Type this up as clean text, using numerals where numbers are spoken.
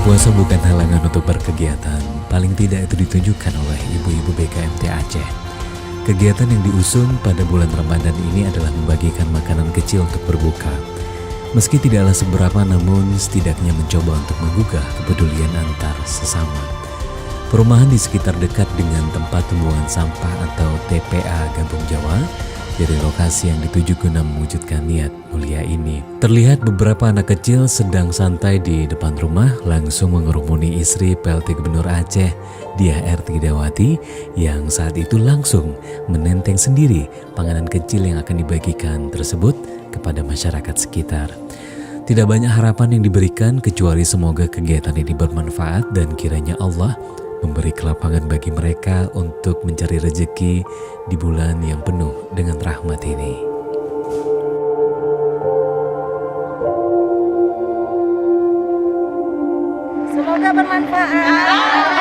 Puasa bukan halangan untuk berkegiatan, paling tidak itu ditunjukkan oleh ibu-ibu BKMT Aceh. Kegiatan yang diusung pada bulan Ramadan ini adalah membagikan makanan kecil untuk berbuka. Meski tidaklah seberapa, namun setidaknya mencoba untuk menggugah kepedulian antar sesama. Perumahan di sekitar dekat dengan tempat pembuangan sampah atau TPA Kampung Jawa dari lokasi yang dituju guna mewujudkan niat mulia ini. Terlihat beberapa anak kecil sedang santai di depan rumah langsung mengerumuni istri PLT Gubernur Aceh, Diah R. Tidawati, yang saat itu langsung menenteng sendiri panganan kecil yang akan dibagikan tersebut kepada masyarakat sekitar. Tidak banyak harapan yang diberikan kecuali semoga kegiatan ini bermanfaat dan kiranya Allah memberi kelapangan bagi mereka untuk mencari rezeki di bulan yang penuh dengan rahmat ini. Semoga bermanfaat.